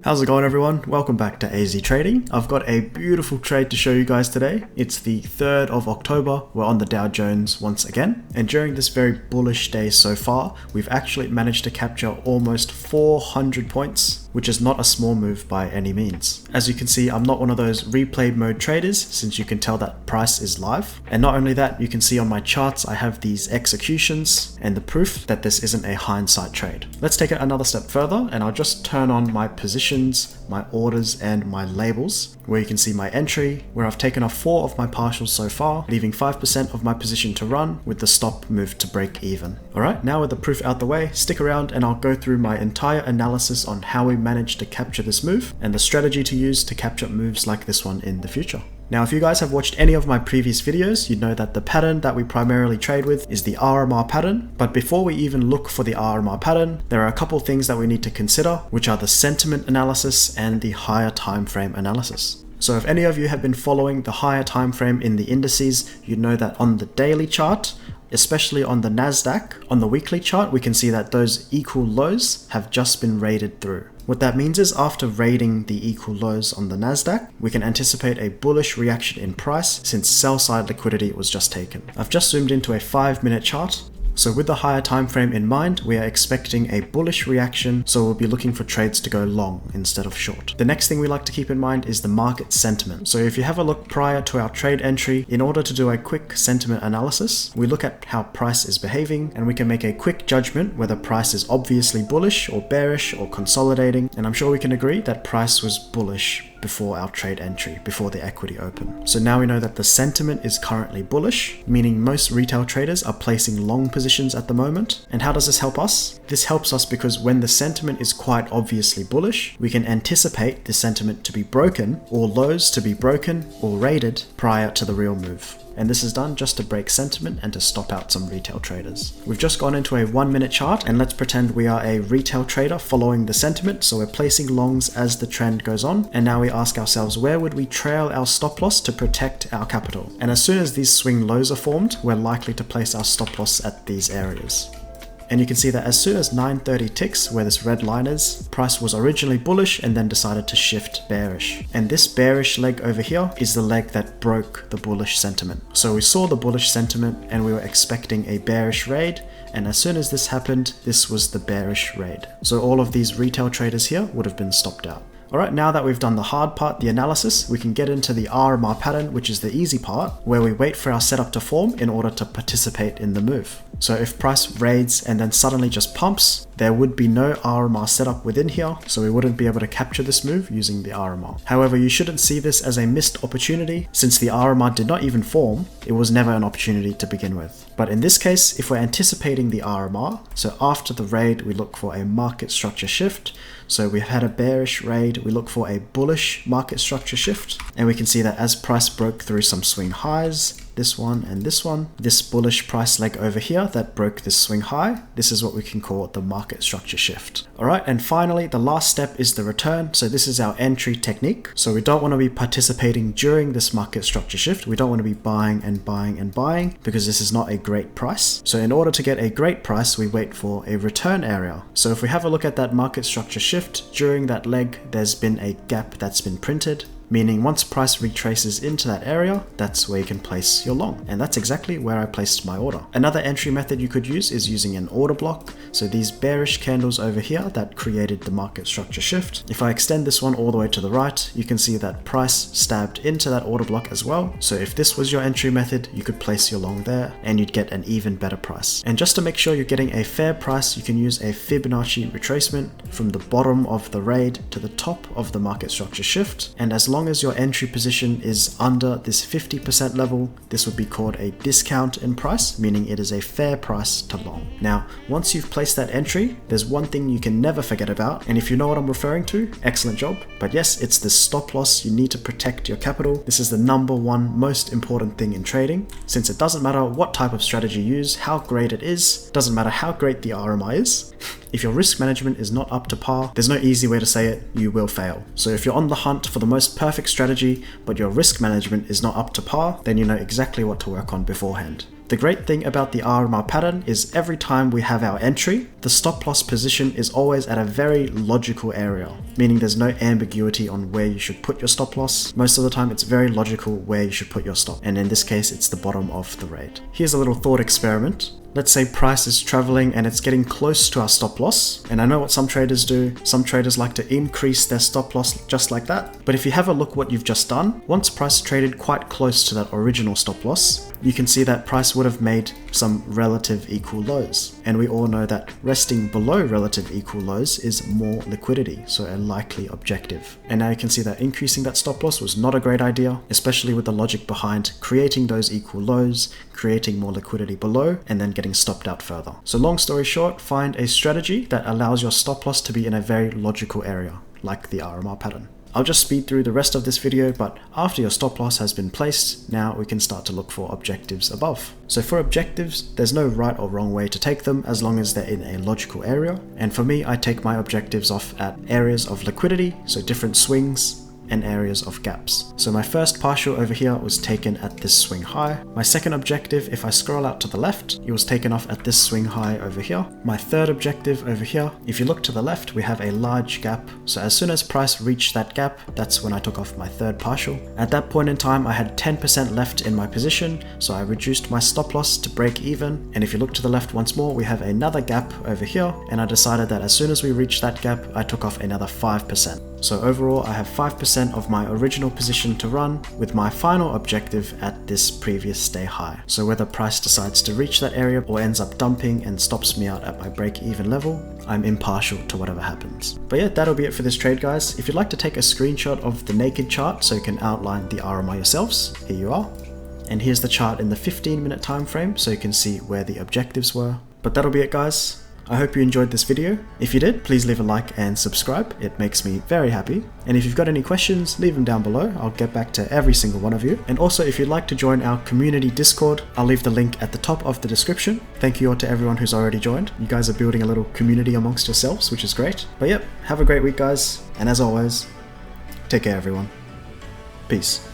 How's it going, everyone? Welcome back to AZ Trading. I've got a beautiful trade to show you guys today. It's the 3rd of October. We're on the Dow Jones once again. And during this very bullish day so far, we've actually managed to capture almost 400 points, which is not a small move by any means. As you can see, I'm not one of those replay mode traders, since you can tell that price is live. And not only that, you can see on my charts, I have these executions and the proof that this isn't a hindsight trade. Let's take it another step further, and I'll just turn on my positions, my orders, and my labels, where you can see my entry, where I've taken off 4 of my partials so far, leaving 5% of my position to run with the stop move to break even. Alright, now with the proof out the way, stick around and I'll go through my entire analysis on how we managed to capture this move and the strategy to use to capture moves like this one in the future. Now, if you guys have watched any of my previous videos, you know that the pattern that we primarily trade with is the RMR pattern. But before we even look for the RMR pattern, there are a couple things that we need to consider, which are the sentiment analysis and the higher time frame analysis. So if any of you have been following the higher time frame in the indices, you know that on the daily chart, especially on the Nasdaq, on the weekly chart, we can see that those equal lows have just been raided through. What that means is after raiding the equal lows on the Nasdaq, we can anticipate a bullish reaction in price since sell side liquidity was just taken. I've just zoomed into a 5-minute chart. So with the higher time frame in mind, we are expecting a bullish reaction, so we'll be looking for trades to go long instead of short. The next thing we like to keep in mind is the market sentiment. So if you have a look prior to our trade entry, in order to do a quick sentiment analysis, we look at how price is behaving and we can make a quick judgment whether price is obviously bullish or bearish or consolidating. And I'm sure we can agree that price was bullish before our trade entry, before the equity open. So now we know that the sentiment is currently bullish, meaning most retail traders are placing long positions at the moment. And how does this help us? This helps us because when the sentiment is quite obviously bullish, we can anticipate the sentiment to be broken, or lows to be broken or raided prior to the real move. And this is done just to break sentiment and to stop out some retail traders. We've just gone into a 1-minute chart, and let's pretend we are a retail trader following the sentiment. So we're placing longs as the trend goes on. And now we ask ourselves, where would we trail our stop loss to protect our capital? And as soon as these swing lows are formed, we're likely to place our stop loss at these areas. And you can see that as soon as 9:30 ticks, where this red line is, price was originally bullish and then decided to shift bearish. And this bearish leg over here is the leg that broke the bullish sentiment. So we saw the bullish sentiment and we were expecting a bearish raid. And as soon as this happened, this was the bearish raid. So all of these retail traders here would have been stopped out. Alright, now that we've done the hard part, the analysis, we can get into the RMR pattern, which is the easy part, where we wait for our setup to form in order to participate in the move. So if price raids and then suddenly just pumps, there would be no RMR setup within here, so we wouldn't be able to capture this move using the RMR. However, you shouldn't see this as a missed opportunity. Since the RMR did not even form, it was never an opportunity to begin with. But in this case, if we're anticipating the RMR, so after the raid, we look for a market structure shift. So we had a bearish raid, we look for a bullish market structure shift, and we can see that as price broke through some swing highs, this one and this one, this bullish price leg over here that broke this swing high, this is what we can call the market structure shift. Alright, and finally, the last step is the return. So this is our entry technique. So we don't want to be participating during this market structure shift. We don't want to be buying and buying and buying because this is not a great price. So in order to get a great price, we wait for a return area. So if we have a look at that market structure shift, during that leg, there's been a gap that's been printed. Meaning once price retraces into that area, that's where you can place your long. And that's exactly where I placed my order. Another entry method you could use is using an order block. So these bearish candles over here that created the market structure shift. If I extend this one all the way to the right, you can see that price stabbed into that order block as well. So if this was your entry method, you could place your long there and you'd get an even better price. And just to make sure you're getting a fair price, you can use a Fibonacci retracement from the bottom of the raid to the top of the market structure shift. And as long as your entry position is under this 50% level, this would be called a discount in price, meaning it is a fair price to long. Now, once you've placed that entry, there's one thing you can never forget about, and if you know what I'm referring to, excellent job. But yes, it's the stop loss. You need to protect your capital. This is the #1 most important thing in trading, since it doesn't matter what type of strategy you use, how great it is, doesn't matter how great the RMI is. If your risk management is not up to par, there's no easy way to say it, you will fail. So if you're on the hunt for the most perfect strategy, but your risk management is not up to par, then you know exactly what to work on beforehand. The great thing about the RMR pattern is every time we have our entry, the stop loss position is always at a very logical area, meaning there's no ambiguity on where you should put your stop loss. Most of the time it's very logical where you should put your stop, and in this case it's the bottom of the range. Here's a little thought experiment. Let's say price is traveling and it's getting close to our stop loss. And I know what some traders do. Some traders like to increase their stop loss just like that. But if you have a look what you've just done, once price traded quite close to that original stop loss, you can see that price would have made some relative equal lows. And we all know that resting below relative equal lows is more liquidity, so a likely objective. And now you can see that increasing that stop loss was not a great idea, especially with the logic behind creating those equal lows, creating more liquidity below, and then getting stopped out further. So long story short, find a strategy that allows your stop loss to be in a very logical area, like the RMR pattern. I'll just speed through the rest of this video, but after your stop loss has been placed, now we can start to look for objectives above. So for objectives, there's no right or wrong way to take them as long as they're in a logical area. And for me, I take my objectives off at areas of liquidity, so different swings, and areas of gaps. So my first partial over here was taken at this swing high. My second objective, if I scroll out to the left, it was taken off at this swing high over here. My third objective over here, if you look to the left, we have a large gap. So as soon as price reached that gap, that's when I took off my third partial. At that point in time, I had 10% left in my position, so I reduced my stop loss to break even. And if you look to the left once more, we have another gap over here, and I decided that as soon as we reach that gap, I took off another 5%. So overall, I have 5% of my original position to run, with my final objective at this previous day high. So whether price decides to reach that area or ends up dumping and stops me out at my break-even level, I'm impartial to whatever happens. But yeah, that'll be it for this trade, guys. If you'd like to take a screenshot of the naked chart so you can outline the RMR yourselves, here you are. And here's the chart in the 15-minute time frame so you can see where the objectives were. But that'll be it, guys. I hope you enjoyed this video. If you did, please leave a like and subscribe. It makes me very happy. And if you've got any questions, leave them down below. I'll get back to every single one of you. And also, if you'd like to join our community Discord, I'll leave the link at the top of the description. Thank you all to everyone who's already joined. You guys are building a little community amongst yourselves, which is great. But yep, have a great week, guys. And as always, take care, everyone. Peace.